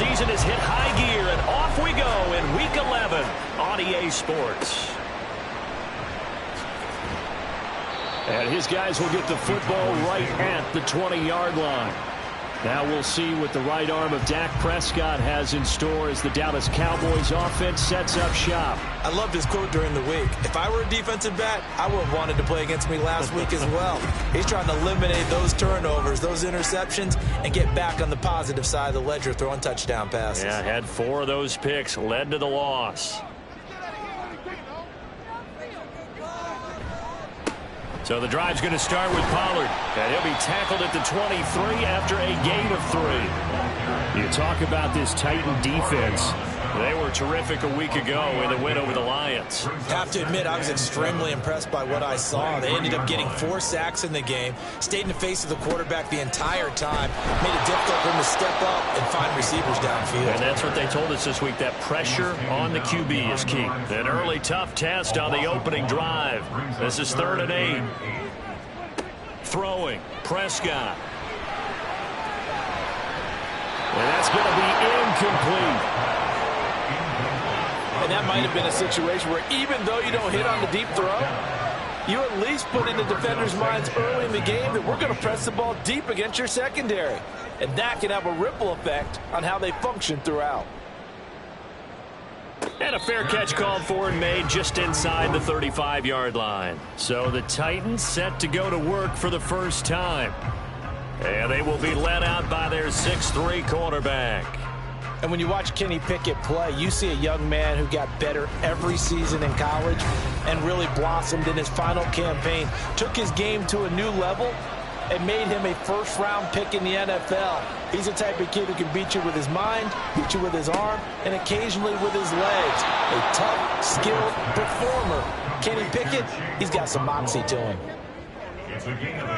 season has hit high gear, and off we go in Week 11 on EA Sports. And his guys will get the football right at the 20-yard line. Now we'll see what the right arm of Dak Prescott has in store as the Dallas Cowboys offense sets up shop. I loved his quote during the week. If I were a defensive back, I would have wanted to play against me last week as well. He's trying to eliminate those turnovers, those interceptions, and get back on the positive side of the ledger throwing touchdown passes. Yeah, had 4 of those picks, led to the loss. So the drive's going to start with Pollard, and he'll be tackled at the 23 after a gain of 3. You talk about this Titan defense. They were terrific a week ago in the win over the Lions. Have to admit, I was extremely impressed by what I saw. They ended up getting 4 sacks in the game, stayed in the face of the quarterback the entire time, made it difficult for him to step up and find receivers downfield. And that's what they told us this week, that pressure on the QB is key. An early tough test on the opening drive. This is 3rd and 8. Throwing, Prescott. And that's going to be incomplete. And that might have been a situation where even though you don't hit on the deep throw, you at least put in the defenders' minds early in the game that we're going to press the ball deep against your secondary. And that can have a ripple effect on how they function throughout. And a fair catch called for and made just inside the 35-yard line. So the Titans set to go to work for the first time. And they will be led out by their 6'3" quarterback. And when you watch Kenny Pickett play, you see a young man who got better every season in college and really blossomed in his final campaign. Took his game to a new level and made him a first-round pick in the NFL. He's the type of kid who can beat you with his mind, beat you with his arm, and occasionally with his legs. A tough, skilled performer. Kenny Pickett, he's got some moxie to him.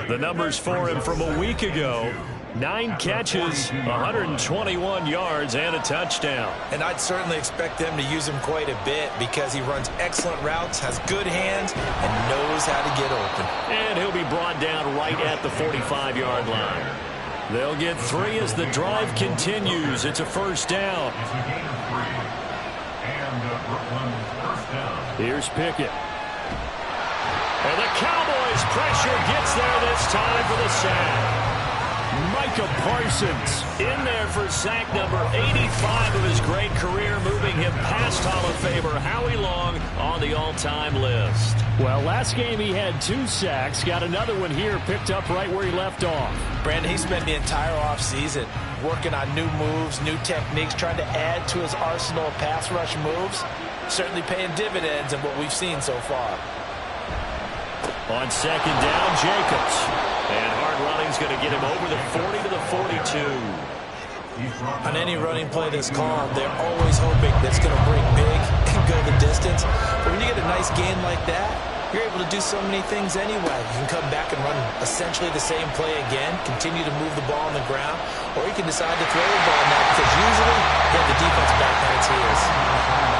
The numbers for him from a week ago: 9 catches, 121 yards, and a touchdown. And I'd certainly expect them to use him quite a bit because he runs excellent routes, has good hands, and knows how to get open. And he'll be brought down right at the 45-yard line. They'll get 3 as the drive continues. It's a first down. Here's Pickett. And the Cowboys' pressure gets there this time for the sack. Micah Parsons in there for sack number 85 of his great career, moving him past Hall of Famer Howie Long on the all-time list. Well, last game he had 2 sacks, got another one here, picked up right where he left off. Brandon, he spent the entire offseason working on new moves, new techniques, trying to add to his arsenal of pass rush moves. Certainly paying dividends in what we've seen so far. On second down, Jacobs. And hard running's going to get him over the 40 to the 42. On any running play that's called, they're always hoping that's going to break big and go the distance. But when you get a nice gain like that, you're able to do so many things anyway. You can come back and run essentially the same play again, continue to move the ball on the ground, or you can decide to throw the ball now because usually you have the defense back on its heels.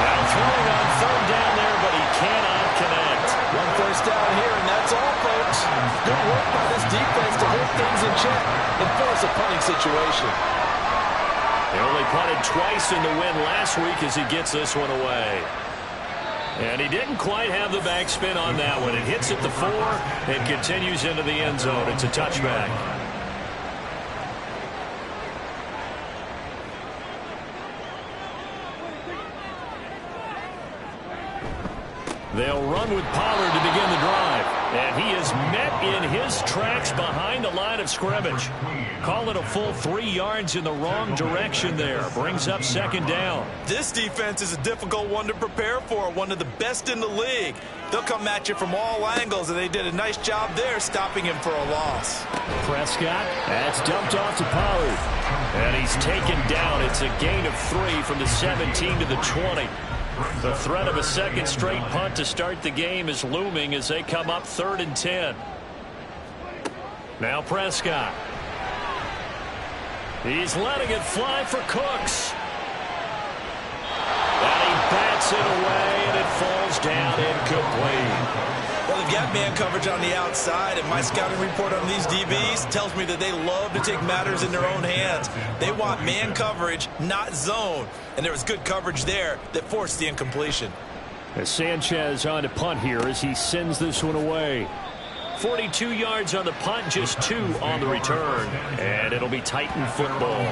Now throwing on 3rd down there, but he cannot connect. 1 first down here, and that's all, folks. Good work by this defense to hold things in check and force a punting situation. They only punted twice in the win last week as he gets this one away. And he didn't quite have the backspin on that one. It hits at the 4 and continues into the end zone. It's a touchback. They'll run with Pollard to begin the drive. And he is met in his tracks behind the line of scrimmage. Call it a full 3 yards in the wrong direction there. Brings up second down. This defense is a difficult one to prepare for, one of the best in the league. They'll come at you from all angles, and they did a nice job there stopping him for a loss. Prescott, that's dumped off to Pollard. And he's taken down. It's a gain of 3 from the 17 to the 20. The threat of a second straight punt to start the game is looming as they come up 3rd and 10. Now Prescott. He's letting it fly for Cooks. And he bats it away, and it falls down incomplete. Well, they've got got man coverage on the outside, and my scouting report on these DBs tells me that they love to take matters in their own hands. They want man coverage, not zone. And there was good coverage there that forced the incompletion. As Sanchez on to punt here as he sends this one away. 42 yards on the punt, just 2 on the return. And it'll be Titan football.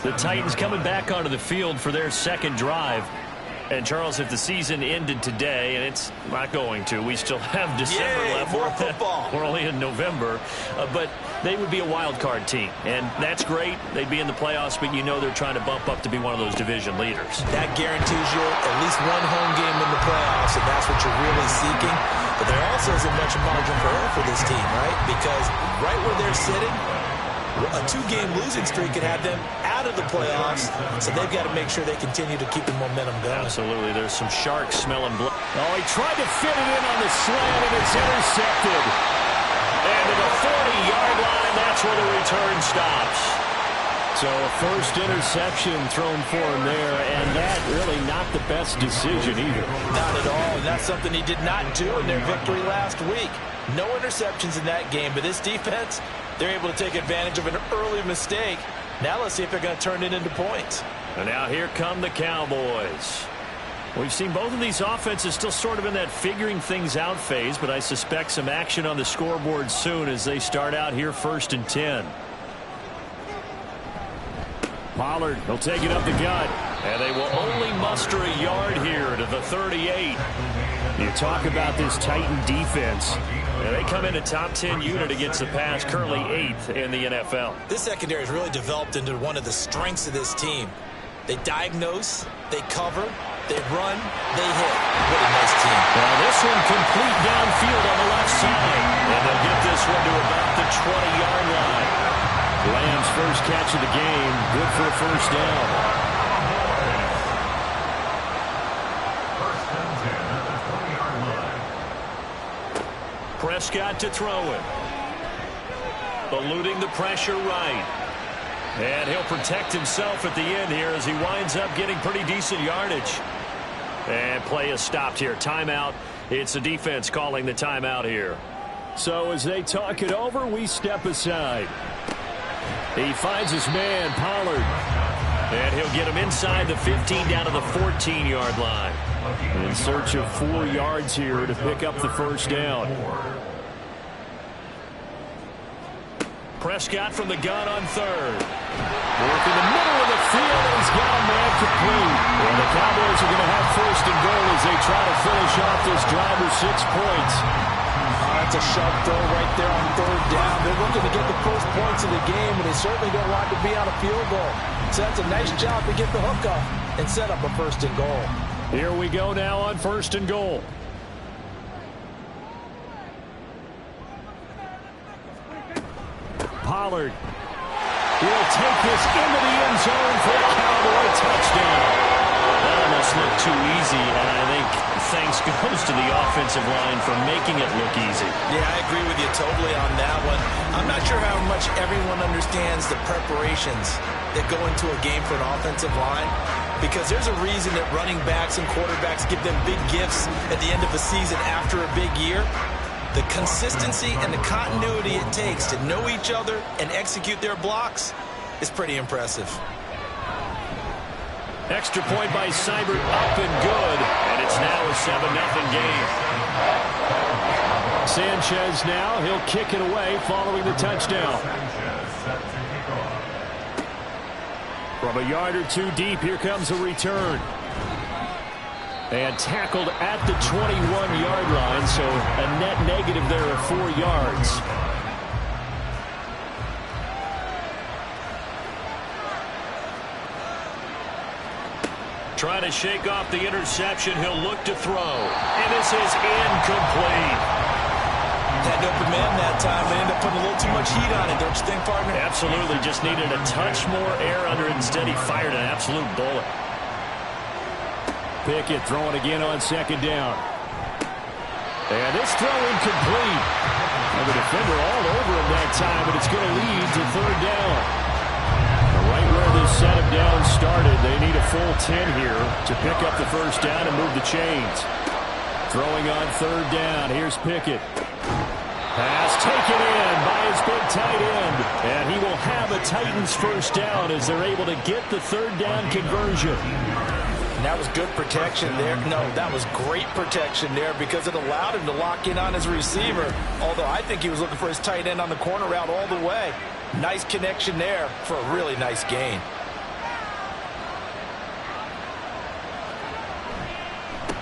The Titans coming back onto the field for their second drive. And, Charles, if the season ended today, and it's not going to, we still have December left. More football. We're only in November. But they would be a wild card team. And that's great. They'd be in the playoffs, but you know they're trying to bump up to be one of those division leaders. That guarantees you at least one home game in the playoffs, and that's what you're really seeking. But there also isn't much margin for error for this team, right? Because right where they're sitting, a 2-game losing streak could have them out of the playoffs, so they've got to make sure they continue to keep the momentum going. Absolutely. There's some sharks smelling blood. Oh, he tried to fit it in on the slant, and it's intercepted. And to the 40-yard line, that's where the return stops. So a first interception thrown for him there, and that really not the best decision either. Not at all, and that's something he did not do in their victory last week. No interceptions in that game, but this defense, they're able to take advantage of an early mistake. Now let's see if they're going to turn it into points. And now here come the Cowboys. We've seen both of these offenses still sort of in that figuring things out phase, but I suspect some action on the scoreboard soon as they start out here 1st and 10. Pollard, he'll take it up the gut. And they will only muster a yard here to the 38. You talk about this Titan defense. And they come in a top 10 unit against the pass, currently 8th in the NFL. This secondary has really developed into one of the strengths of this team. They diagnose, they cover, they run, they hit. What a nice team. Now this one complete downfield on the left side. And they'll get this one to about the 20-yard line. Lamb's first catch of the game, good for a first down. Prescott to throw it. Eluding the pressure right. And he'll protect himself at the end here as he winds up getting pretty decent yardage. And play is stopped here. Timeout. It's the defense calling the timeout here. So as they talk it over, we step aside. He finds his man, Pollard. And he'll get him inside the 15 down to the 14-yard line. In search of 4 yards here to pick up the first down. Prescott from the gun on 3rd. Work in the middle of the field, and he's got a man complete. And the Cowboys are going to have 1st and goal as they try to finish off this drive with 6 points. That's a sharp throw right there on 3rd down. They're looking to get the first points of the game, and they certainly don't want to be on a field goal. So that's a nice job to get the hook up and set up a 1st and goal. Here we go now on 1st and goal. Pollard. He'll take this into the end zone for a Cowboy touchdown. That almost looked too easy, and I think thanks goes to the offensive line for making it look easy. Yeah, I agree with you totally on that one. I'm not sure how much everyone understands the preparations that go into a game for an offensive line, because there's a reason that running backs and quarterbacks give them big gifts at the end of a season after a big year. The consistency and the continuity it takes to know each other and execute their blocks is pretty impressive. Extra point by Seibert, up and good, and it's now a 7-0 game. Sanchez now, he'll kick it away following the touchdown. From a yard or 2 deep, here comes a return. And tackled at the 21-yard line, so a net negative there of 4 yards. Trying to shake off the interception, he'll look to throw. And this is incomplete. Had an open man that time. They ended up putting a little too much heat on it, don't you think, partner? Absolutely, just needed a touch more air under it. Instead, he fired an absolute bullet. Pickett throwing again on 2nd down. And this throw incomplete. And the defender all over him that time, but it's going to lead to 3rd down. Right where this setup down started, they need a full 10 here to pick up the first down and move the chains. Throwing on 3rd down, here's Pickett. Pass taken in by his big tight end. And he will have a Titans first down as they're able to get the third down conversion. And that was good protection there. No, that was great protection there because it allowed him to lock in on his receiver. Although I think he was looking for his tight end on the corner route all the way. Nice connection there for a really nice gain.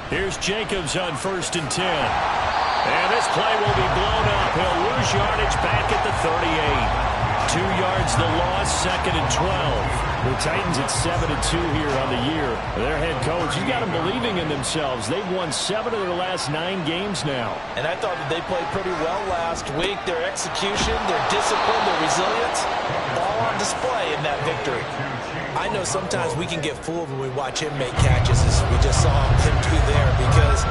Here's Jacobs on 1st and 10. And this play will be blown up. He'll lose yardage back at the 38. 2 yards the loss, 2nd and 12. The Titans at 7-2 here on the year. Their head coach, he's got them believing in themselves. They've won 7 of their last 9 games now. And I thought that they played pretty well last week. Their execution, their discipline, their resilience, all on display in that victory. I know sometimes we can get fooled when we watch him make catches, as we just saw him do there, because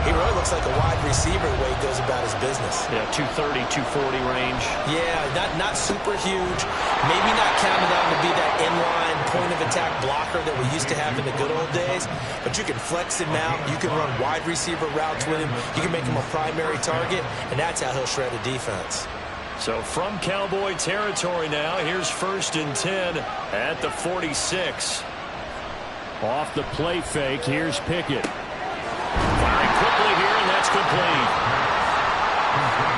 he really looks like a wide receiver the way he goes about his business. Yeah, 230, 240 range. Yeah, not super huge. Maybe not counted on to be that inline point-of-attack blocker that we used to have in the good old days, but you can flex him out. You can run wide receiver routes with him. You can make him a primary target, and that's how he'll shred a defense. So from Cowboy territory now, here's 1st and 10 at the 46. Off the play fake, here's Pickett. Firing quickly here, and that's complete.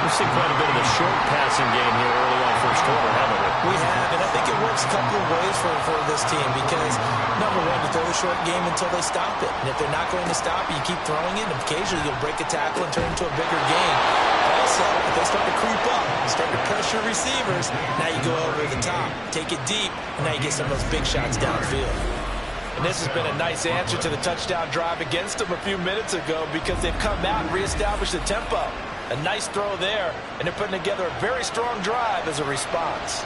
We've seen quite a bit of a short passing game here early on first quarter, haven't we? We have, and I think it works a couple of ways for this team because, number one, you throw the short game until they stop it. And if they're not going to stop it, you keep throwing it, and occasionally you'll break a tackle and turn it into a bigger game. Also, if they start to creep up and start to pressure receivers, now you go over the top, take it deep, and now you get some of those big shots downfield. And this has been a nice answer to the touchdown drive against them a few minutes ago because they've come out and reestablished the tempo. A nice throw there, and they're putting together a very strong drive as a response.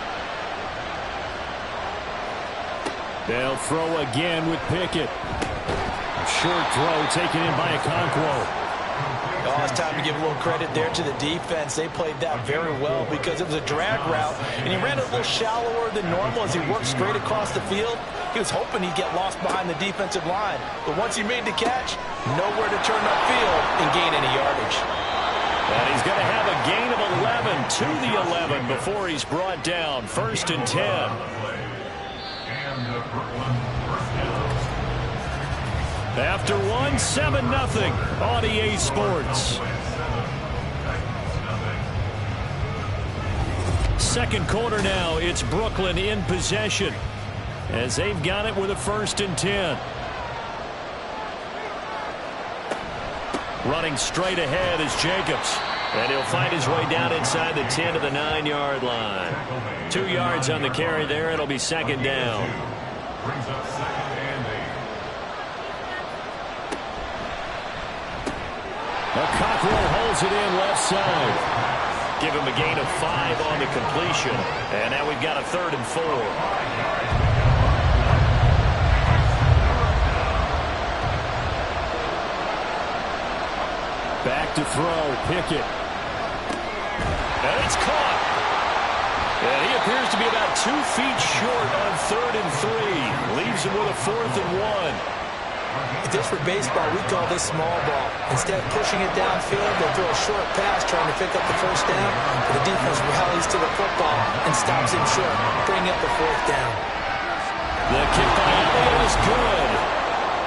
They'll throw again with Pickett. Short throw taken in by Okonkwo. Oh, it's time to give a little credit there to the defense. They played that very well because it was a drag route, and he ran it a little shallower than normal as he worked straight across the field. He was hoping he'd get lost behind the defensive line, but once he made the catch, nowhere to turn upfield and gain any yardage. And he's going to have a gain of 11 to the 11 before he's brought down. 1st and 10. After 7-0 on EA Sports. Second quarter now, it's Brooklyn in possession as they've got it with a 1st and 10. Running straight ahead is Jacobs. And he'll find his way down inside the 10 to the 9-yard line. 2 yards on the carry there. It'll be 2nd down. Okonkwo holds it in left side. Give him a gain of 5 on the completion. And now we've got a 3rd and 4. Back to throw, Pickett. And it's caught. And he appears to be about 2 feet short on 3rd and 3. Leaves him with a 4th and 1. If this were baseball, we call this small ball. Instead of pushing it downfield, they'll throw a short pass trying to pick up the 1st down. But the defense rallies to the football and stops him short, bringing up the 4th down. The kick by Elliott is good.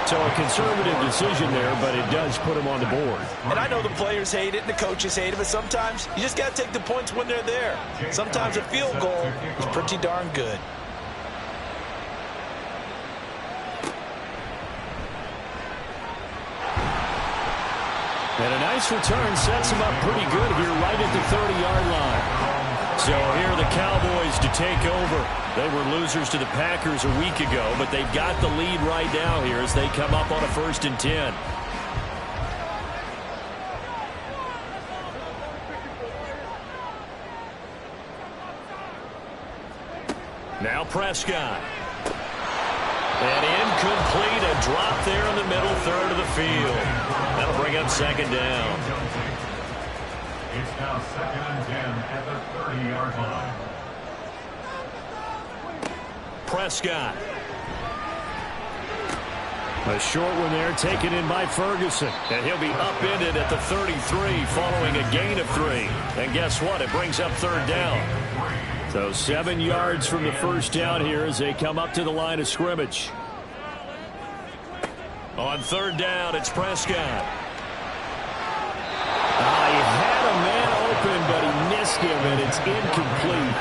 So a conservative decision there, but it does put him on the board. And I know the players hate it and the coaches hate it, but sometimes you just got to take the points when they're there. Sometimes a field goal is pretty darn good. And a nice return sets him up pretty good here right at the 30-yard line. So here are the Cowboys to take over. They were losers to the Packers a week ago, but they've got the lead right now here as they come up on a 1st and 10. Now Prescott. And incomplete, a drop there in the middle 3rd of the field. That'll bring up 2nd down. It's now 2nd and 10 at the 30-yard line. Prescott. A short one there taken in by Ferguson. And he'll be upended at the 33 following a gain of 3. And guess what? It brings up third down. So 7 yards from the first down here as they come up to the line of scrimmage. On third down, it's Prescott. He had a man open, but he missed him, and it's incomplete.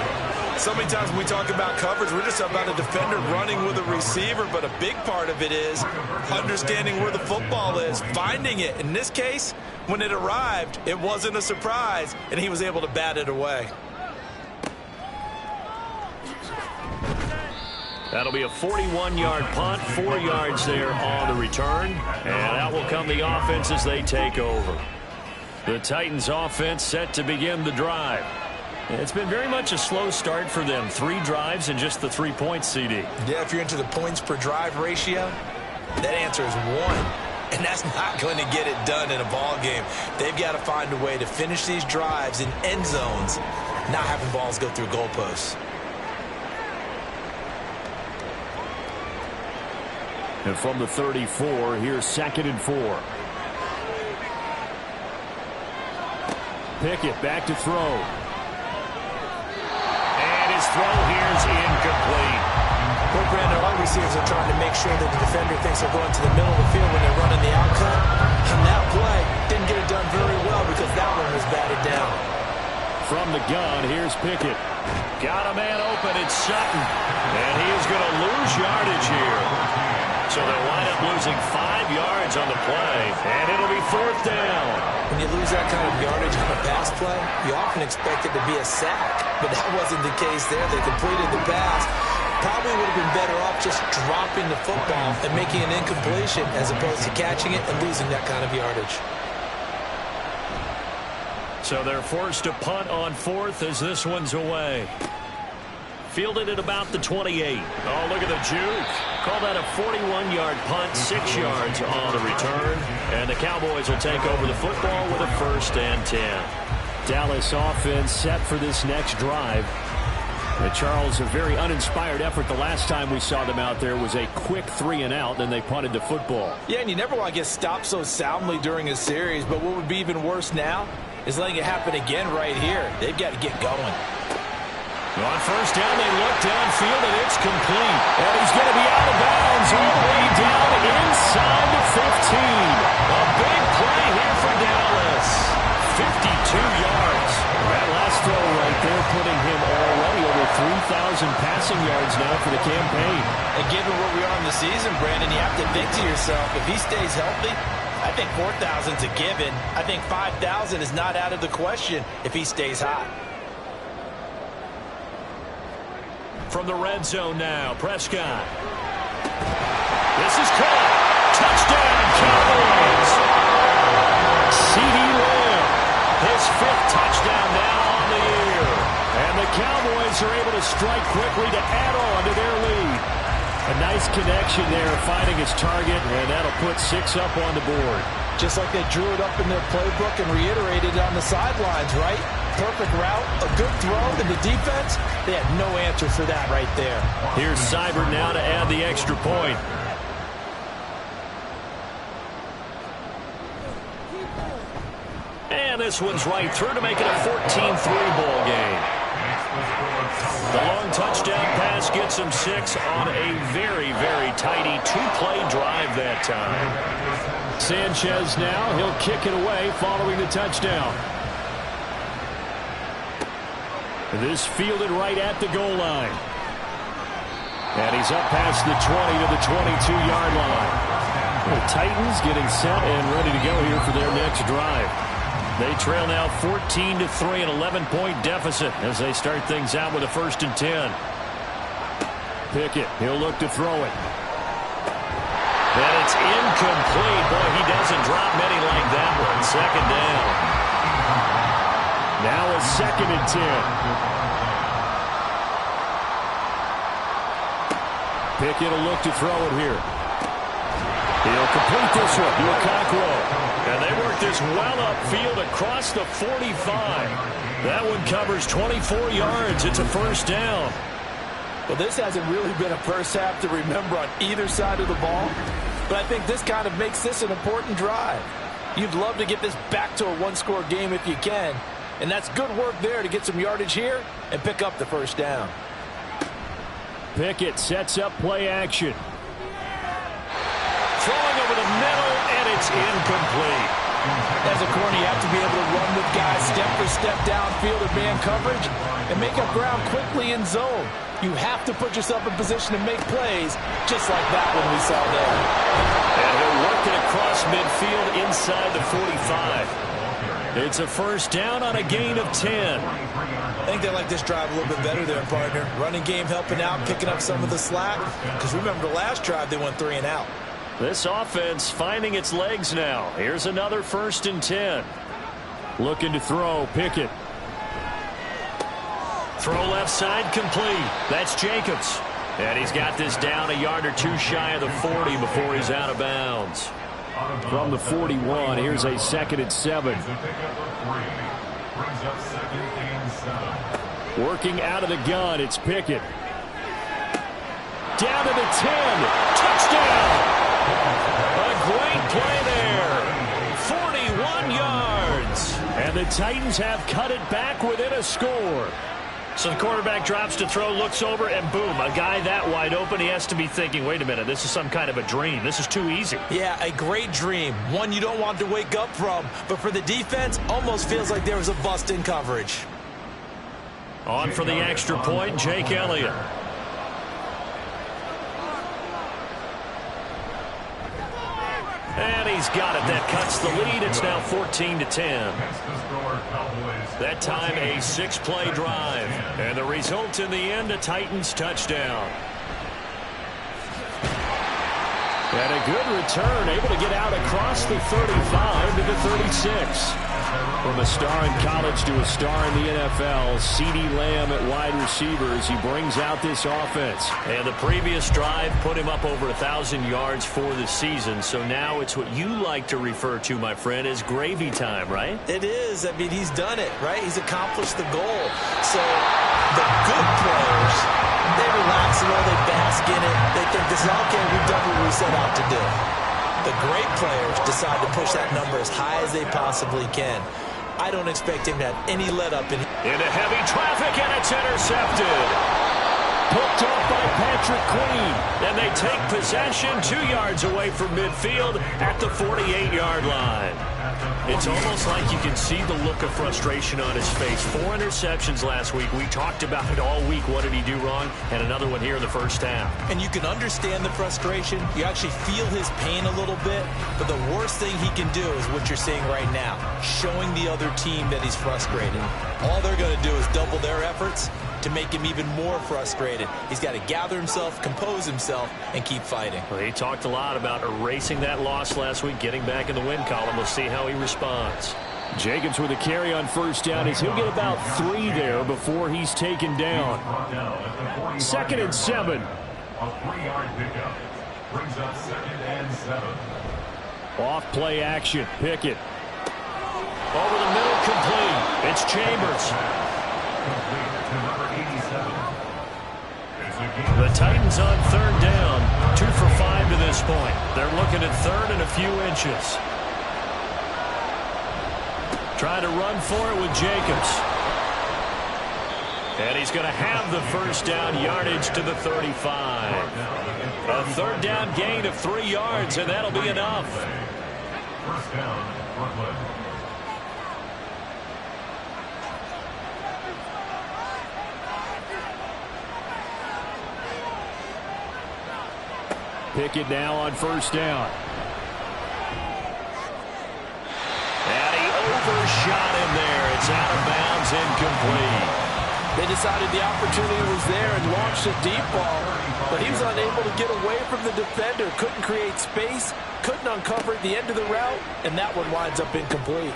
So many times when we talk about coverage, we're just about a defender running with a receiver, but a big part of it is understanding where the football is, finding it. In this case, when it arrived, it wasn't a surprise, and he was able to bat it away. That'll be a 41-yard punt, 4 yards there on the return, and out will come the offense as they take over. The Titans offense set to begin the drive. It's been very much a slow start for them. 3 drives and just the 3 points, CD. Yeah, if you're into the points per drive ratio, that answer is 1. And that's not going to get it done in a ball game. They've got to find a way to finish these drives in end zones, not having balls go through goalposts. And from the 34, here's 2nd and 4. Pickett back to throw. His throw here is incomplete. Well, Brandon, all receivers are trying to make sure that the defender thinks they're going to the middle of the field when they're running the outcut. And that play didn't get it done very well because that one was batted down. From the gun, here's Pickett. Got a man open, it's Sutton. And he is going to lose yardage here. So they'll wind up losing 5 yards on the play. And it'll be 4th down. When you lose that kind of yardage on a pass play, you often expect it to be a sack. But that wasn't the case there. They completed the pass. Probably would have been better off just dropping the football and making an incompletion as opposed to catching it and losing that kind of yardage. So they're forced to punt on 4th as this one's away. Fielded at about the 28. Oh, look at the juke. Call that a 41-yard punt, 6 yards on the return. And the Cowboys will take over the football with a 1st and 10. Dallas offense set for this next drive. Charles, a very uninspired effort. The last time we saw them out there was a quick 3 and out, then they punted the football. Yeah, and you never want to get stopped so soundly during a series, but what would be even worse now is letting it happen again right here. They've got to get going. On 1st down, they look downfield, and it's complete. And he's going to be out of bounds all the way down inside the 15. A big play here for Dallas. 52 yards. That last throw right there putting him already over 3,000 passing yards now for the campaign. And given where we are in the season, Brandon, you have to think to yourself, if he stays healthy, I think 4,000's a given. I think 5,000 is not out of the question if he stays hot. From the red zone now, Prescott. This is caught. Touchdown, Cowboys. CD Lamb, his 5th touchdown now on the year. And the Cowboys are able to strike quickly to add on to their lead. A nice connection there, finding his target, and that'll put 6 up on the board. Just like they drew it up in their playbook and reiterated on the sidelines, right? Perfect route, a good throw, and the defense, they had no answer for that right there. Here's Seibert now to add the extra point. And this one's right through to make it a 14-3 ball game. The long touchdown pass gets him 6 on a very, very tidy 2-play drive that time. Sanchez now, he'll kick it away following the touchdown. This fielded right at the goal line. And he's up past the 20 to the 22-yard line. The Titans getting set and ready to go here for their next drive. They trail now 14-3, an 11-point deficit as they start things out with a 1st and 10. Pickett, he'll look to throw it. And it's incomplete. Boy, he doesn't drop many like that one. 2nd down. Now a 2nd and 10. Pickett will look to throw it here. He'll complete this one to Okonkwo. And they work this well upfield across the 45. That one covers 24 yards. It's a 1st down. Well, this hasn't really been a first half to remember on either side of the ball. but I think this kind of makes this an important drive. You'd love to get this back to a one-score game if you can, and that's good work there to get some yardage here and pick up the first down. Pickett sets up play action. Throwing over the middle, and it's incomplete. As a corner, you have to be able to run with guys step for step downfield or man coverage and make up ground quickly in zone. You have to put yourself in position to make plays, just like that one we saw there. And he'll work it across midfield inside the 45. It's a first down on a gain of 10. I think they like this drive a little bit better there, partner. Running game helping out, picking up some of the slack. Because remember, the last drive, they went 3 and out. This offense finding its legs now. Here's another first and 10. Looking to throw, Pickett. Throw left side complete. That's Jacobs. And he's got this down a yard or two shy of the 40 before he's out of bounds. From the 41, here's a 2nd and 7. Working out of the gun, it's Pickett. Down to the 10. Touchdown! A great play there. 41 yards. And the Titans have cut it back within a score. So the quarterback drops to throw, looks over, and boom, a guy that wide open, he has to be thinking, wait a minute, this is some kind of a dream. This is too easy. Yeah, a great dream. One you don't want to wake up from. But for the defense, almost feels like there was a bust in coverage. On for the extra point, Jake Elliott. And he's got it. That cuts the lead. It's now 14-10. That time a 6-play drive. And the result in the end, a Titans touchdown. And a good return, able to get out across the 35 to the 36. From a star in college to a star in the NFL, CeeDee Lamb at wide receivers. He brings out this offense. And the previous drive put him up over 1,000 yards for the season. So now it's what you like to refer to, my friend, as gravy time, right? It is. I mean, he's done it, right? He's accomplished the goal. So the good players, they relax and all, they bask in it. They think this is okay, we've done what we set out to do. The great players decide to push that number as high as they possibly can. I don't expect him to have any let-up in. Into heavy traffic, and it's intercepted. Hooked off by Patrick Queen. And they take possession 2 yards away from midfield at the 48-yard line. It's almost like you can see the look of frustration on his face. 4 interceptions last week. We talked about it all week. What did he do wrong? And another one here in the first half. And you can understand the frustration. You actually feel his pain a little bit. But the worst thing he can do is what you're seeing right now, showing the other team that he's frustrated. All they're going to do is double their efforts to make him even more frustrated. He's got to gather himself, compose himself, and keep fighting. Well, he talked a lot about erasing that loss last week, getting back in the win column. We'll see how he responds. Jacobs with a carry on first down as he'll get about 3 there before he's taken down. 2nd and 7. A 3-yard pickup brings up 2nd and 7. Off play action. Pickett. Over the middle, complete. It's Chambers. The Titans on 3rd down. 2 for 5 to this point. They're looking at 3rd and a few inches. Trying to run for it with Jacobs. And he's going to have the first down, yardage to the 35. A 3rd down gain of 3 yards, and that'll be enough. First down, Brooklyn. Pickett now on first down. And he overshot him there. It's out of bounds, incomplete. They decided the opportunity was there and launched a deep ball, but he was unable to get away from the defender, couldn't create space, couldn't uncover at the end of the route, and that one winds up incomplete.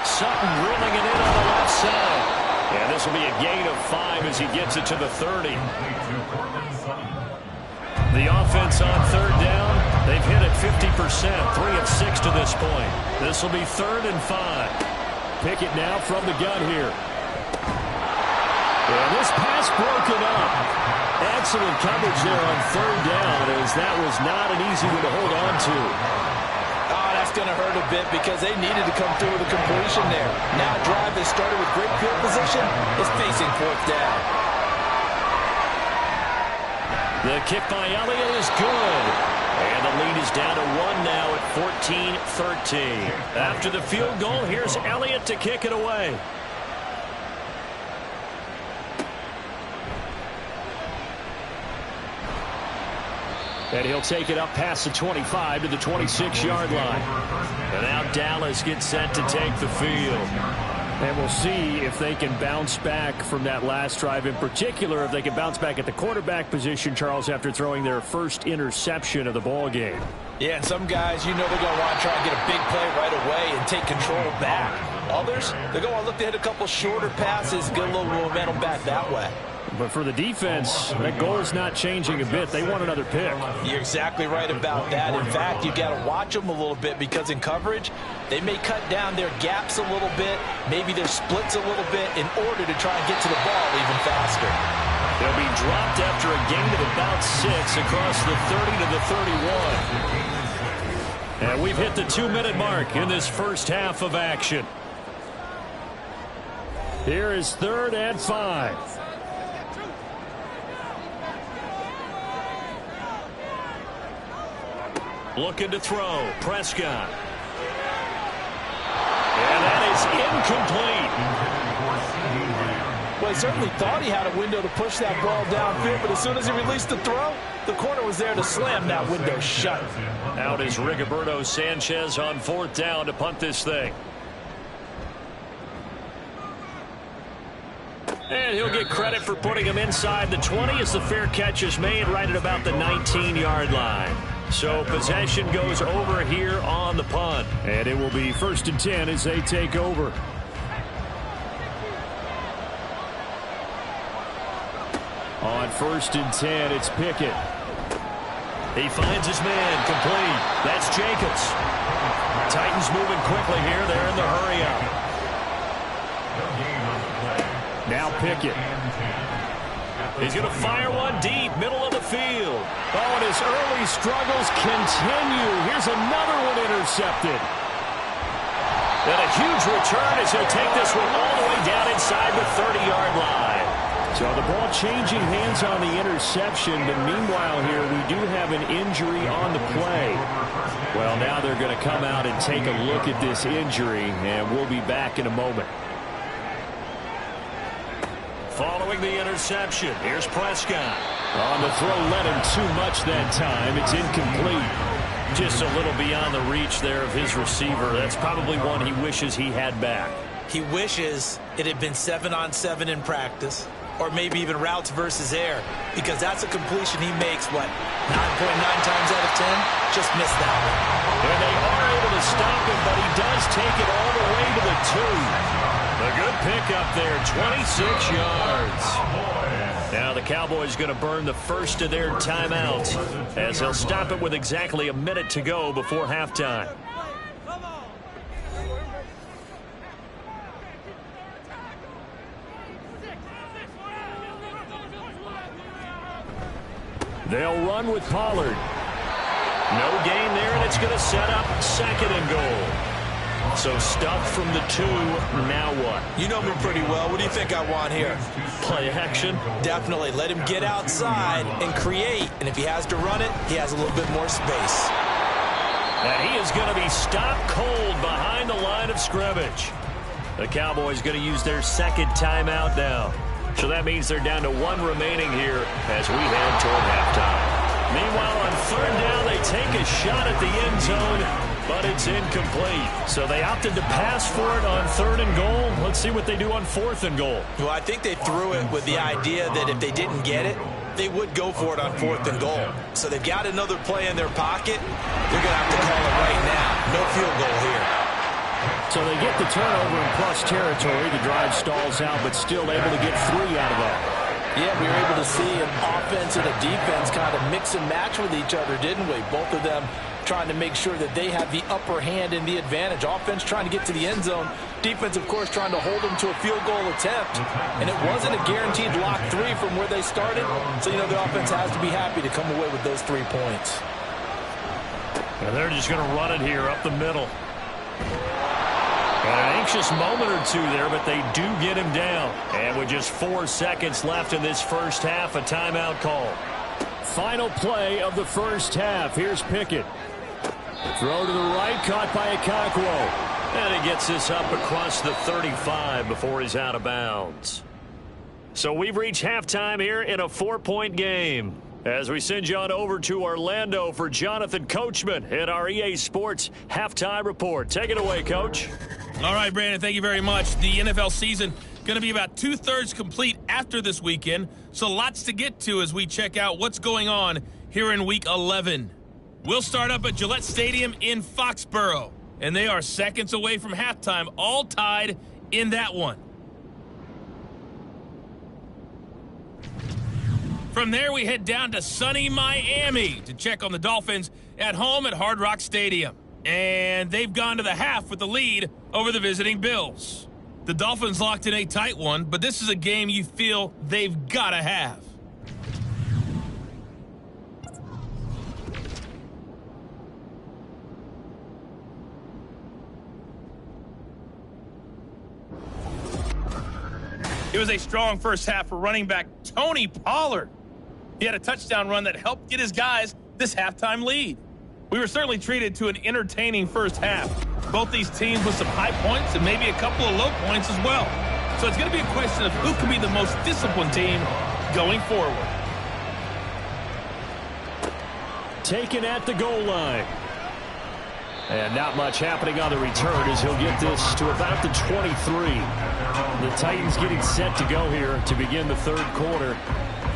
Sutton drilling it in on the left side. And this will be a gain of 5 as he gets it to the 30. The offense on 3rd down, they've hit it 50%, 3 of 6 to this point. This will be 3rd and 5. Pickett now from the gun here. And this pass broken up. Excellent coverage there on third down, as that was not an easy one to hold on to. Oh, that's going to hurt a bit because they needed to come through with a completion there. Now drive that started with great field position is facing fourth down. The kick by Elliott is good. And the lead is down to 1 now at 14-13. After the field goal, here's Elliott to kick it away. And he'll take it up past the 25 to the 26-yard line. And now Dallas gets set to take the field. And we'll see if they can bounce back from that last drive. In particular, if they can bounce back at the quarterback position, Charles, after throwing their first interception of the ball game. Yeah, and some guys, you know they're going to want to try and get a big play right away and take control back. Others, they're going to look to hit a couple shorter passes, get a little momentum back that way. But for the defense, that goal is not changing a bit. They want another pick. You're exactly right about that. In fact, you've got to watch them a little bit because in coverage, they may cut down their gaps a little bit, maybe their splits a little bit in order to try and get to the ball even faster. They'll be dropped after a gain of about 6 across the 30 to the 31. And we've hit the 2-minute mark in this first half of action. Here is 3rd and 5. Looking to throw. Prescott. And that is incomplete. Well, he certainly thought he had a window to push that ball downfield, but as soon as he released the throw, the corner was there to slam that window shut. Out is Rigoberto Sanchez on 4th down to punt this thing. And he'll get credit for putting him inside the 20 as the fair catch is made right at about the 19-yard line. So possession goes over here on the punt. And it will be 1st and 10 as they take over. On 1st and 10, it's Pickett. He finds his man, complete. That's Jacobs. Titans moving quickly here. They're in the hurry-up. Now Pickett. He's going to fire one deep, middle of the field. Oh, and his early struggles continue. Here's another one intercepted. And a huge return as he'll take this one all the way down inside the 30-yard line. So the ball changing hands on the interception, but meanwhile here we do have an injury on the play. Well, now they're going to come out and take a look at this injury, and we'll be back in a moment. Following the interception, here's Prescott. On the throw, let him too much that time. It's incomplete. Just a little beyond the reach there of his receiver. That's probably one he wishes he had back. He wishes it had been 7-on-7 in practice, or maybe even routes versus air, because that's a completion he makes, 9.9 times out of 10? Just missed that one. And they are able to stop him, but he does take it all the way to the 2. A good pickup there, 26 yards. Now the Cowboys going to burn the first of their timeouts as they'll stop it with exactly a minute to go before halftime. They'll run with Pollard. No gain there, and it's going to set up 2nd and goal. So stuffed from the 2, now what? You know me pretty well. What do you think I want here? Play action? Definitely. Let him get outside and create. And if he has to run it, he has a little bit more space. And he is going to be stopped cold behind the line of scrimmage. The Cowboys going to use their 2nd timeout now. So that means they're down to 1 remaining here as we head toward halftime. Meanwhile, on 3rd down, they take a shot at the end zone, but it's incomplete. So they opted to pass for it on 3rd and goal. Let's see what they do on 4th and goal. Well, I think they threw it with the idea that if they didn't get it, they would go for it on 4th and goal. So they've got another play in their pocket. They're going to have to call it right now. No field goal here. So they get the turnover in plus territory. The drive stalls out, but still able to get 3 out of that. Yeah, we were able to see an offense and a defense kind of mix and match with each other, didn't we? Both of them trying to make sure that they have the upper hand and the advantage. Offense trying to get to the end zone. Defense, of course, trying to hold them to a field goal attempt. And it wasn't a guaranteed lock 3 from where they started. So, you know, the offense has to be happy to come away with those 3 points. And they're just going to run it here up the middle. An anxious moment or two there, but they do get him down. And with just 4 seconds left in this first half, a timeout call. Final play of the first half. Here's Pickett. Throw to the right, caught by Cowboy. And he gets this up across the 35 before he's out of bounds. So we've reached halftime here in a 4-point game. As we send you on over to Orlando for Jonathan Coachman at our EA Sports Halftime Report. Take it away, Coach. All right, Brandon, thank you very much. The NFL season going to be about 2/3 complete after this weekend, so lots to get to as we check out what's going on here in Week 11. We'll start up at Gillette Stadium in Foxborough, and they are seconds away from halftime, all tied in that one. From there, we head down to sunny Miami to check on the Dolphins at home at Hard Rock Stadium. And they've gone to the half with the lead over the visiting Bills. The Dolphins locked in a tight one, but this is a game you feel they've got to have. It was a strong first half for running back Tony Pollard. He had a touchdown run that helped get his guys this halftime lead. We were certainly treated to an entertaining first half. Both these teams with some high points and maybe a couple of low points as well. So it's going to be a question of who can be the most disciplined team going forward. Taken at the goal line. And not much happening on the return as he'll get this to about the 23. The Titans getting set to go here to begin the third quarter.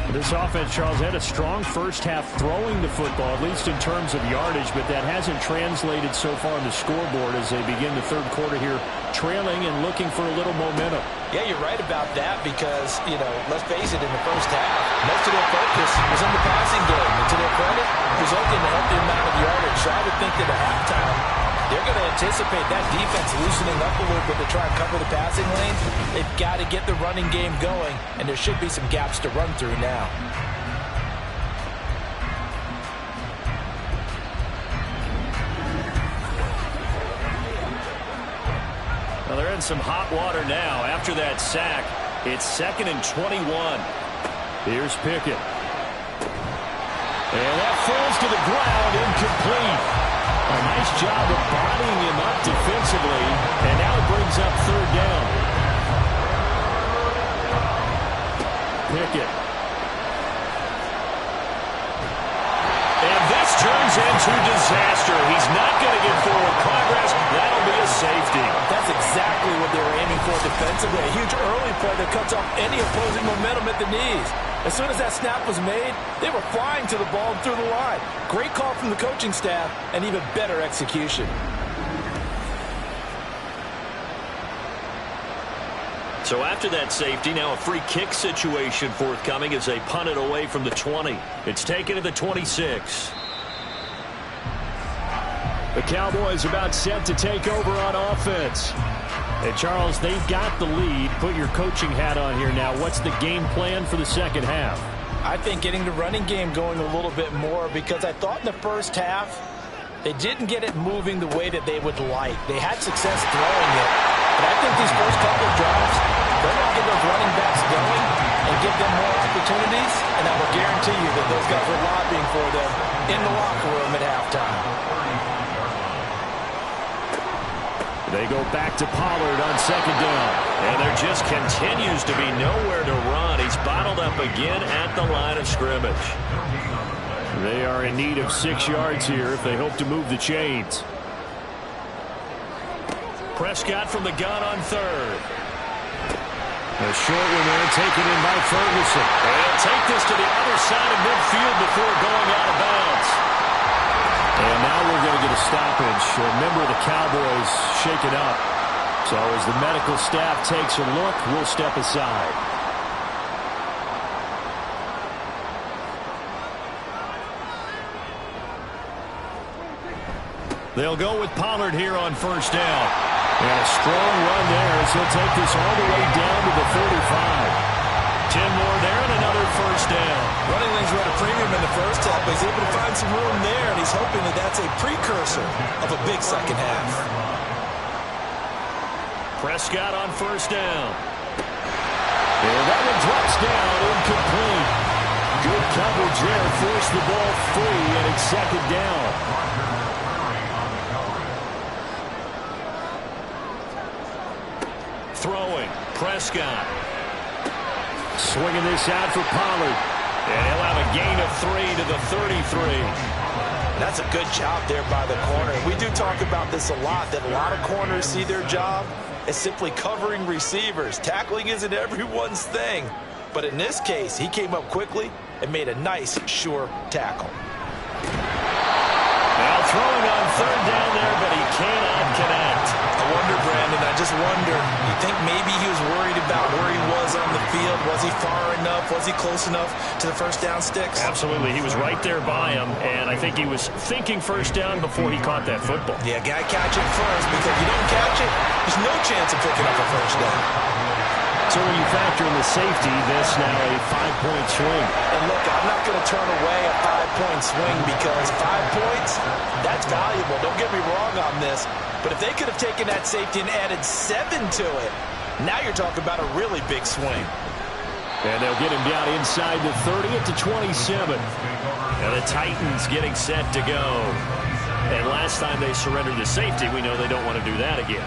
This offense, Charles, had a strong first half throwing the football, at least in terms of yardage, but that hasn't translated so far on the scoreboard as they begin the third quarter here, trailing and looking for a little momentum. Yeah, you're right about that because, you know, let's face it, in the first half, most of their focus was on the passing game. And to their credit, resulting in a healthy amount of yardage. So I would think that at halftime, they're going to anticipate that defense loosening up a little bit to try and cover the passing lanes. They've got to get the running game going, and there should be some gaps to run through now. Well, they're in some hot water now. After that sack, it's 2nd and 21. Here's Pickett. And that falls to the ground, incomplete. A nice job of bodying him up defensively, and now it brings up third down. Pickett. And this turns into disaster. He's not going to get forward progress. That'll be a safety. That's exactly what they were aiming for defensively. A huge early play that cuts off any opposing momentum at the knees. As soon as that snap was made, they were flying to the ball and through the line. Great call from the coaching staff and even better execution. So after that safety, now a free kick situation forthcoming as they punt it away from the 20. It's taken to the 26. The Cowboys about set to take over on offense. And Charles, they've got the lead. Put your coaching hat on here now. What's the game plan for the second half? I think getting the running game going a little bit more because I thought in the first half they didn't get it moving the way that they would like. They had success throwing it. But I think these first couple of drives, they're going to get those running backs going and give them more opportunities. And I will guarantee you that those guys were lobbying for them in the locker room at halftime. They go back to Pollard on second down. And there just continues to be nowhere to run. He's bottled up again at the line of scrimmage. They are in need of 6 yards here if they hope to move the chains. Prescott from the gun on third. A short one there taken in by Ferguson. They'll take this to the other side of midfield before going out of bounds. And now we're going to get a stoppage. A member of the Cowboys shaken up. So as the medical staff takes a look, we'll step aside. They'll go with Pollard here on first down. And a strong run there as he'll take this all the way down to the 35. 10 more there and another first down. Running lanes were at a premium in the first half, but he's able to find some room there, and he's hoping that that's a precursor of a big second half. Prescott on first down. And that one drops down, incomplete. Good coverage there, forced the ball free, and it's second down. Throwing, Prescott. Swinging this out for Pollard. And he'll have a gain of 3 to the 33. That's a good job there by the corner. We do talk about this a lot, that a lot of corners see their job as simply covering receivers. Tackling isn't everyone's thing. But in this case, he came up quickly and made a nice, sure tackle. Now throwing on third down there, but he cannot connect. I wonder, Brandon, I just wonder, you think maybe he was worried about where he was on the field? Was he far enough? Was he close enough to the first down sticks? Absolutely. He was right there by him, and I think he was thinking first down before he caught that football. Yeah, got to catch it first, because if you don't catch it, there's no chance of picking up a first down. So when you factor in the safety, this now a 5-point swing. And look, I'm not going to turn away a 5-point swing because 5 points, that's valuable. Don't get me wrong on this. But if they could have taken that safety and added 7 to it, now you're talking about a really big swing. And they'll get him down inside the 30 at the 27. And the Titans getting set to go. And last time they surrendered the safety, we know they don't want to do that again.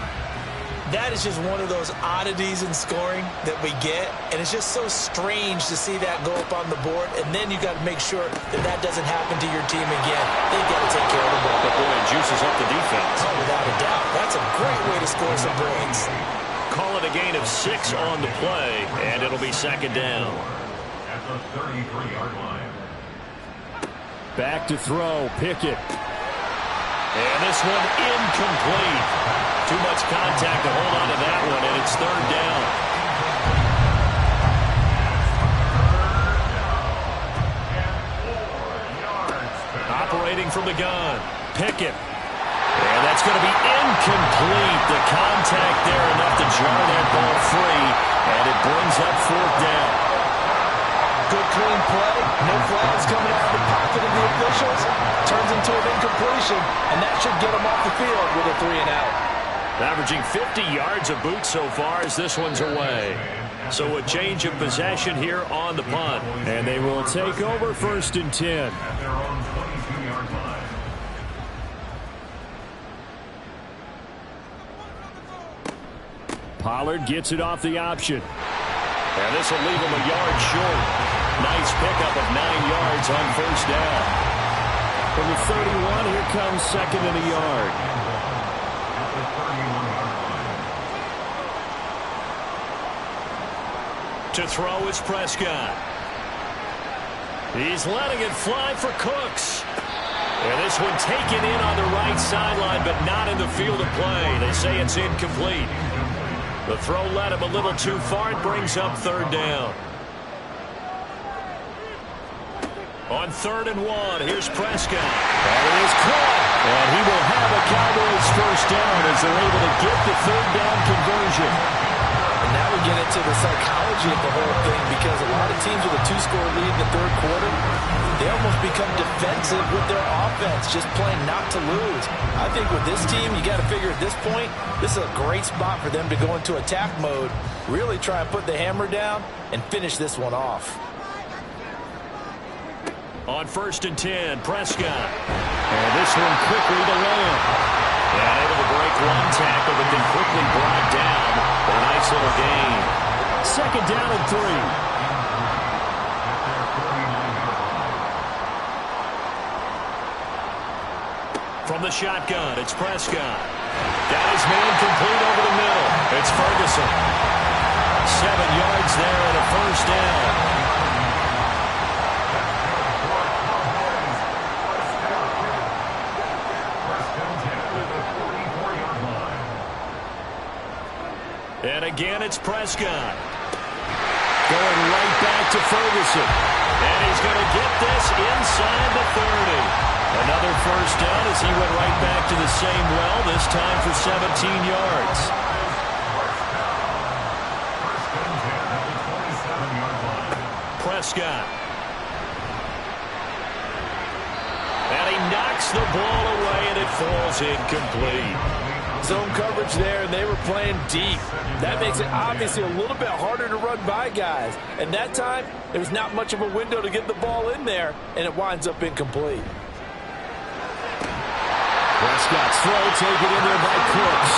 That is just one of those oddities in scoring that we get, and it's just so strange to see that go up on the board, and then you got to make sure that that doesn't happen to your team again. They've got to take care of the ball. But boy, it juices up the defense. Oh, without a doubt. That's a great way to score some points. Call it a gain of 6 on the play, and it'll be second down. At the 33-yard line. Back to throw, Pickett. And this one incomplete. Too much contact to hold on to that one, and it's third down. Operating from the gun, Pickett. And that's going to be incomplete. The contact there enough to jar that ball free, and it brings up fourth down. Good clean play. No flags coming out of the pocket of the officials. Turns into an incompletion, and that should get them off the field with a 3-and-out. Averaging 50 yards a boot so far as this one's away. So a change of possession here on the punt. And they will take over first and 10. At their own 22-yard line. Pollard gets it off the option. And this will leave him a yard short. Nice pickup of 9 yards on first down. From the 31, here comes second and a yard. To throw is Prescott. He's letting it fly for Cooks. And this one taken in on the right sideline, but not in the field of play. They say it's incomplete. The throw led him a little too far. It brings up third down. On 3rd and 1, here's Prescott. And it is caught. And he will have a Cowboys first down as they're able to get the third down conversion. And now we get into the psychology of the whole thing, because a lot of teams with a 2-score lead in the third quarter, they almost become defensive with their offense, just playing not to lose. I think with this team, you got to figure at this point, this is a great spot for them to go into attack mode, really try and put the hammer down and finish this one off. On 1st and 10, Prescott. And this one quickly to Lamb. And able to break one tackle, but then quickly brought down for a nice little gain. Second down and 3. From the shotgun, it's Prescott. Got his man complete over the middle. It's Ferguson. 7 yards there and a first down. And again, it's Prescott. Going right back to Ferguson. And he's going to get this inside the 30. Another first down as he went right back to the same well, this time for 17 yards. Prescott. And he knocks the ball away, and it falls incomplete. Zone coverage there, and they were playing deep. That makes it obviously a little bit harder to run by guys. And that time, there's not much of a window to get the ball in there, and it winds up incomplete. Prescott's throw taken in there by Cooks.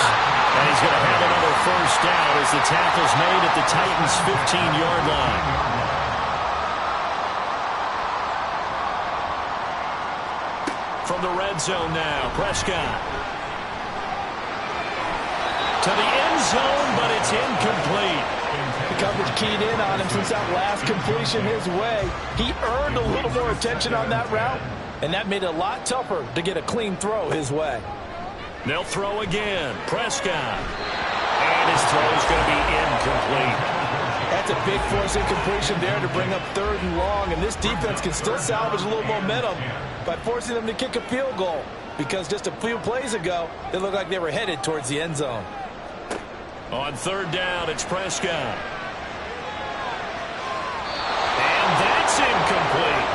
And he's going to have another first down as the tackle's made at the Titans' 15-yard line. From the red zone now, Prescott. To the end zone, but it's incomplete. The coverage keyed in on him since that last completion his way. He earned a little more attention on that route, and that made it a lot tougher to get a clean throw his way. They'll throw again. Prescott. And his throw is going to be incomplete. That's a big force incompletion there to bring up 3rd and long, and this defense can still salvage a little momentum by forcing them to kick a field goal, because just a few plays ago, they looked like they were headed towards the end zone. On 3rd down, it's Prescott. And that's incomplete.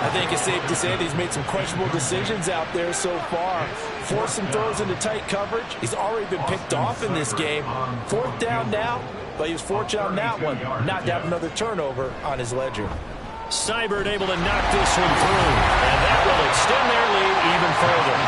I think it's safe to say that he's made some questionable decisions out there so far. Forced some throws into tight coverage. He's already been picked off in this game. 4th down now, but he was fortunate on that one not to have another turnover on his ledger. Seibert able to knock this one through, and that will extend their lead even further.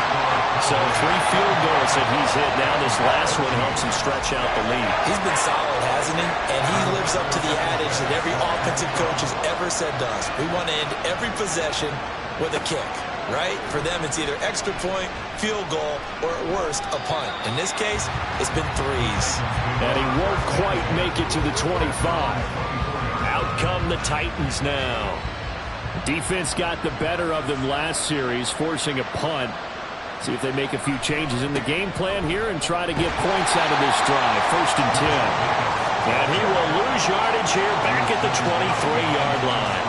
So 3 field goals that he's hit now. This last one helps him stretch out the lead. He's been solid, hasn't he? And he lives up to the adage that every offensive coach has ever said to us. We want to end every possession with a kick, right? For them, it's either extra point, field goal, or at worst, a punt. In this case, it's been 3s. And he won't quite make it to the 25. Out come the Titans now. Defense got the better of them last series, forcing a punt. See if they make a few changes in the game plan here and try to get points out of this drive. 1st and 10. And he will lose yardage here back at the 23-yard line.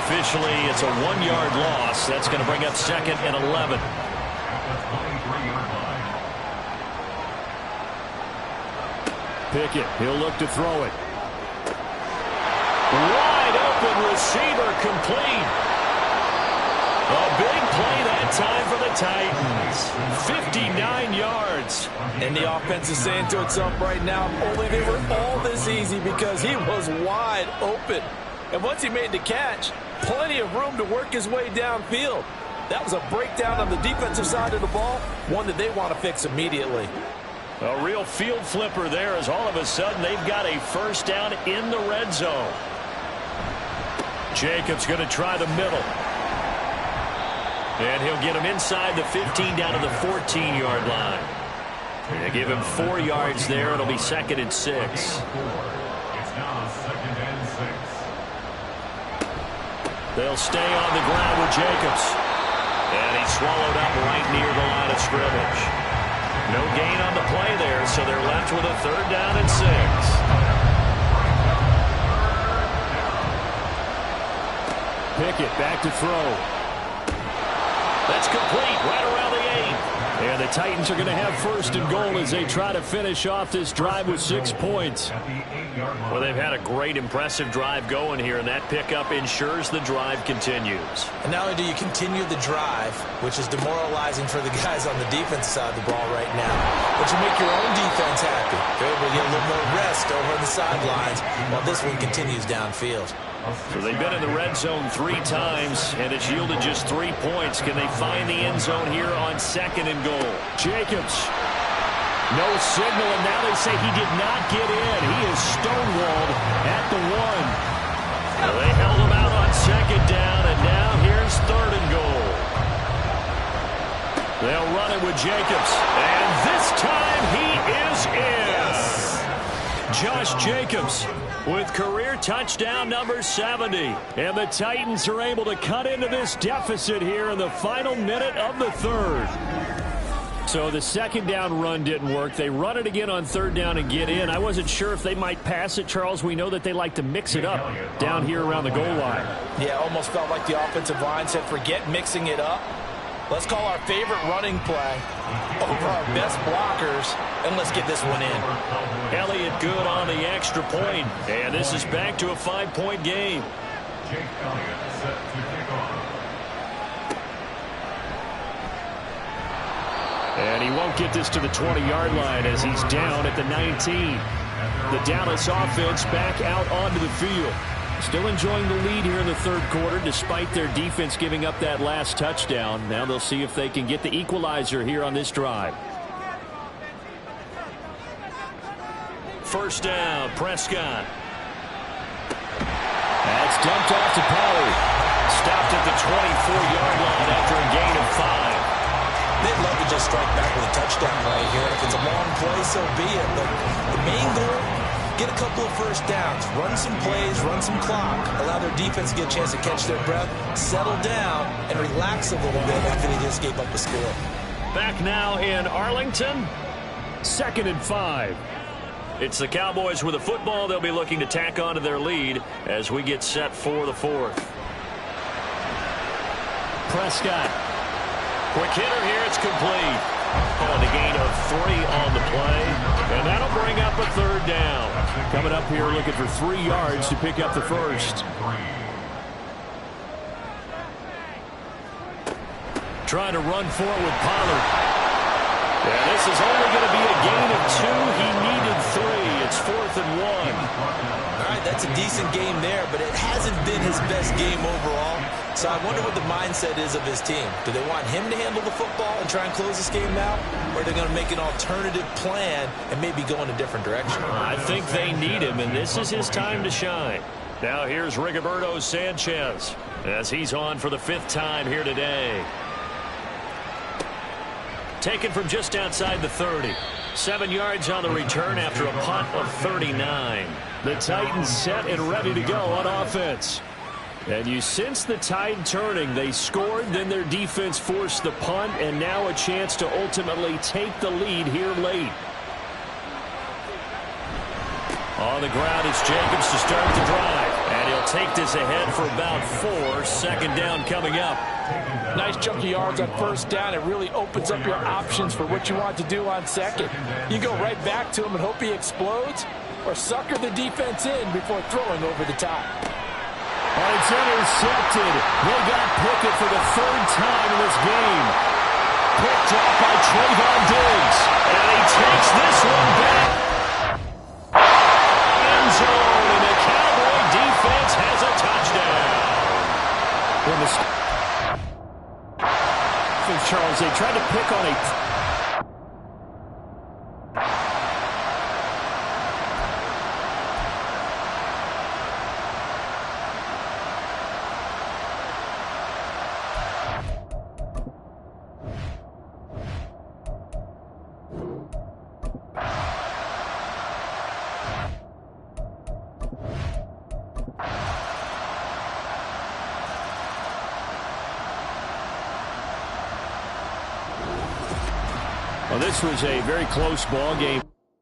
Officially, it's a 1-yard loss. That's going to bring up 2nd and 11. Pickett, he'll look to throw it. Wide open receiver, complete. A big play that time for the Titans. 59 yards. And the offense is saying to itself right now, only they were all this easy because he was wide open. And once he made the catch, plenty of room to work his way downfield. That was a breakdown on the defensive side of the ball, one that they want to fix immediately. A real field flipper there as all of a sudden they've got a first down in the red zone. Jacobs going to try the middle. And he'll get him inside the 15 down to the 14-yard line. They give him 4 yards there. It'll be 2nd and 6. It's now 2nd and 6. They'll stay on the ground with Jacobs. And he's swallowed up right near the line of scrimmage. No gain on the play there, so they're left with a 3rd down and 6. Pickett back to throw. That's complete right around the 8. And the Titans are going to have 1st and goal as they try to finish off this drive with 6 points. Well, they've had a great, impressive drive going here, and that pickup ensures the drive continues. And not only do you continue the drive, which is demoralizing for the guys on the defensive side of the ball right now, but you make your own defense happy. They're able to get a little more rest over on the sidelines while this one continues downfield. So they've been in the red zone 3 times, and it's yielded just 3 points. Can they find the end zone here on 2nd and goal? Jacobs. No signal, and now they say he did not get in. He is stonewalled at the 1. Well, they held him out on 2nd down, and now here's 3rd and goal. They'll run it with Jacobs, and this time he is in. Yes. Josh Jacobs with career touchdown number 70. And the Titans are able to cut into this deficit here in the final minute of the 3rd. So the 2nd down run didn't work. They run it again on 3rd down and get in. I wasn't sure if they might pass it, Charles. We know that they like to mix it up down here around the goal line. Yeah, almost felt like the offensive line said, forget mixing it up. Let's call our favorite running play over our best blockers, and let's get this one in. Elliott good on the extra point, and this is back to a 5-point game. Jake Elliott set to kick off. And he won't get this to the 20-yard line as he's down at the 19. The Dallas offense back out onto the field. Still enjoying the lead here in the third quarter despite their defense giving up that last touchdown. Now they'll see if they can get the equalizer here on this drive. First down, Prescott. That's dumped off to Pollard. Stopped at the 24-yard line after a gain of 5. They'd love to just strike back with a touchdown right here. If it's a long play, so be it. But the main goal, get a couple of first downs, run some plays, run some clock, allow their defense to get a chance to catch their breath, settle down, and relax a little bit after they just gave up a score. Back now in Arlington, 2nd and 5. It's the Cowboys with the football. They'll be looking to tack on to their lead as we get set for the 4th. Prescott. Quick hitter here. It's complete. And a gain of 3 on the play. And that'll bring up a 3rd down. Coming up here looking for 3 yards to pick up the first. Trying to run for it with Pollard. Yeah, this is only going to be a gain of 2. He needed 3. It's 4th and 1. All right, that's a decent game there, but it hasn't been his best game overall. So I wonder what the mindset is of his team. Do they want him to handle the football and try and close this game out? Or are they going to make an alternative plan and maybe go in a different direction? I think they need him, and this is his time to shine. Now here's Rigoberto Sanchez as he's on for the 5th time here today. Taken from just outside the 30. 7 yards on the return after a punt of 39. The Titans set and ready to go on offense. And you sense the tide turning. They scored, then their defense forced the punt, and now a chance to ultimately take the lead here late. On the ground, it's Jacobs to start the drive. And he'll take this ahead for about 4. 2nd down coming up. Nice chunk of yards on first down. It really opens up your options for what you want to do on second. You go right back to him and hope he explodes, or sucker the defense in before throwing over the top. Oh, it's intercepted. They got Pickett for the 3rd time in this game. Picked off by Trayvon Diggs. And he takes this one back. End zone, and the Cowboy defense has a touchdown. Charles, they tried to pick on a... Well, this was a very close ball game.